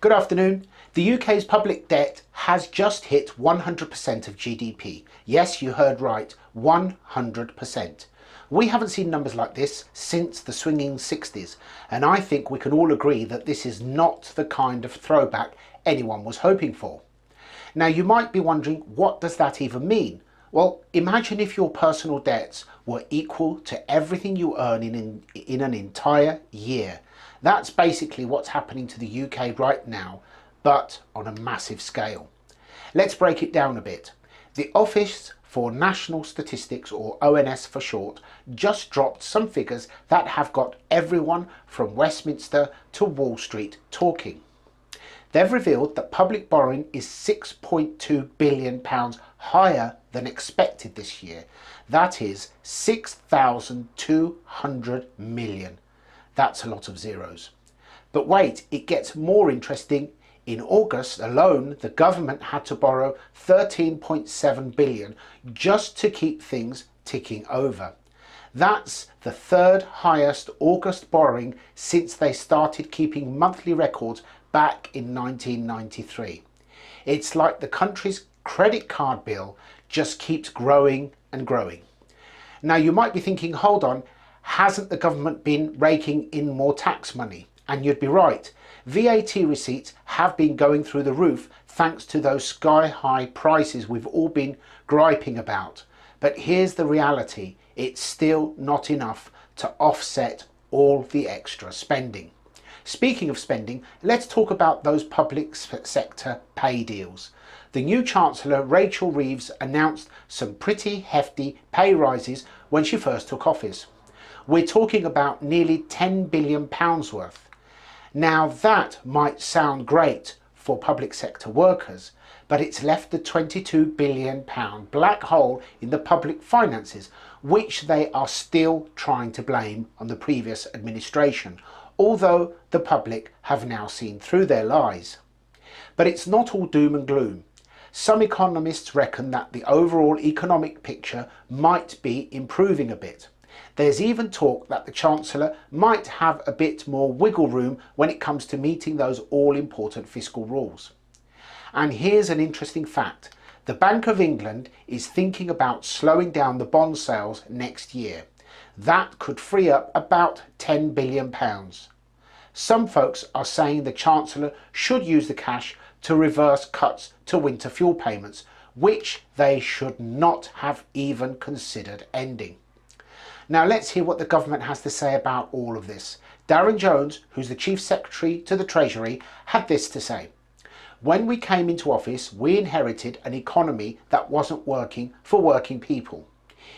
Good afternoon. The UK's public debt has just hit 100% of GDP. Yes, you heard right, 100%. We haven't seen numbers like this since the swinging 60s, and I think we can all agree that this is not the kind of throwback anyone was hoping for. Now, you might be wondering, what does that even mean? Well, imagine if your personal debts were equal to everything you earn in an entire year. That's basically what's happening to the UK right now, but on a massive scale. Let's break it down a bit. The Office for National Statistics, or ONS for short, just dropped some figures that have got everyone from Westminster to Wall Street talking. They've revealed that public borrowing is £6.2 billion higher than expected this year. That is 6,200 million. That's a lot of zeros. But wait, it gets more interesting. In August alone, the government had to borrow 13.7 billion just to keep things ticking over. That's the third highest August borrowing since they started keeping monthly records back in 1993. It's like the country's credit card bill just keeps growing and growing. Now you might be thinking, hold on, hasn't the government been raking in more tax money? And you'd be right. VAT receipts have been going through the roof thanks to those sky-high prices we've all been griping about. But here's the reality, it's still not enough to offset all the extra spending. Speaking of spending, let's talk about those public sector pay deals. The new Chancellor, Rachel Reeves, announced some pretty hefty pay rises when she first took office. We're talking about nearly £10 billion worth. Now that might sound great for public sector workers, but it's left the £22 billion black hole in the public finances, which they are still trying to blame on the previous administration, although the public have now seen through their lies. But it's not all doom and gloom. Some economists reckon that the overall economic picture might be improving a bit. There's even talk that the Chancellor might have a bit more wiggle room when it comes to meeting those all-important fiscal rules. And here's an interesting fact. The Bank of England is thinking about slowing down the bond sales next year. That could free up about £10 billion. Some folks are saying the Chancellor should use the cash to reverse cuts to winter fuel payments, which they should not have even considered ending. Now let's hear what the government has to say about all of this. Darren Jones, who's the Chief Secretary to the Treasury, had this to say. When we came into office, we inherited an economy that wasn't working for working people.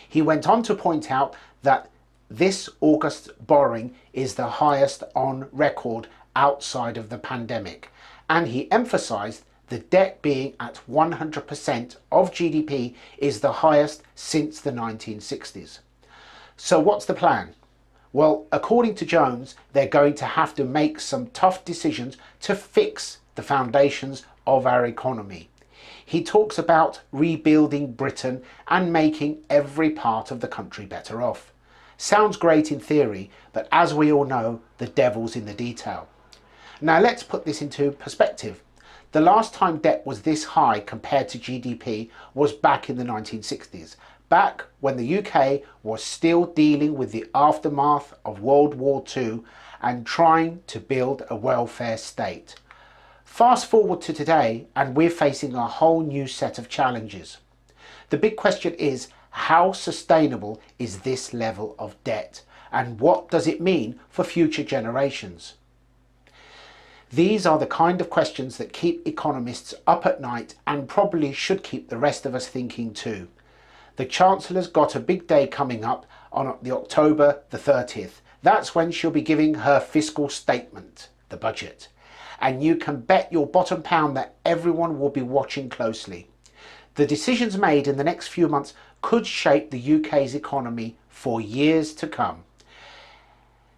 He went on to point out that this August borrowing is the highest on record outside of the pandemic, and he emphasised the debt being at 100% of GDP is the highest since the 1960s. So what's the plan? Well, according to Jones, they're going to have to make some tough decisions to fix the foundations of our economy. He talks about rebuilding Britain and making every part of the country better off. Sounds great in theory, but as we all know, the devil's in the detail. Now let's put this into perspective. The last time debt was this high compared to GDP was back in the 1960s, back when the UK was still dealing with the aftermath of World War II and trying to build a welfare state. Fast forward to today and we're facing a whole new set of challenges. The big question is, how sustainable is this level of debt, and what does it mean for future generations? These are the kind of questions that keep economists up at night and probably should keep the rest of us thinking too. The Chancellor's got a big day coming up on the October the 30th. That's when she'll be giving her fiscal statement, the budget. And you can bet your bottom pound that everyone will be watching closely. The decisions made in the next few months could shape the UK's economy for years to come.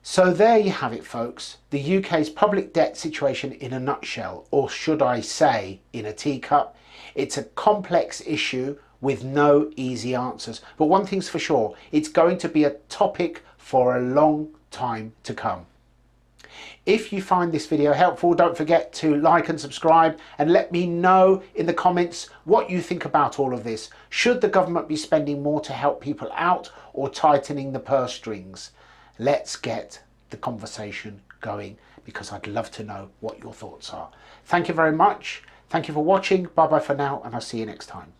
So there you have it, folks. The UK's public debt situation in a nutshell, or should I say in a teacup. It's a complex issue with no easy answers. But one thing's for sure, it's going to be a topic for a long time to come. If you find this video helpful, don't forget to like and subscribe, and let me know in the comments what you think about all of this. Should the government be spending more to help people out or tightening the purse strings? Let's get the conversation going, because I'd love to know what your thoughts are. Thank you very much. Thank you for watching. Bye bye for now, and I'll see you next time.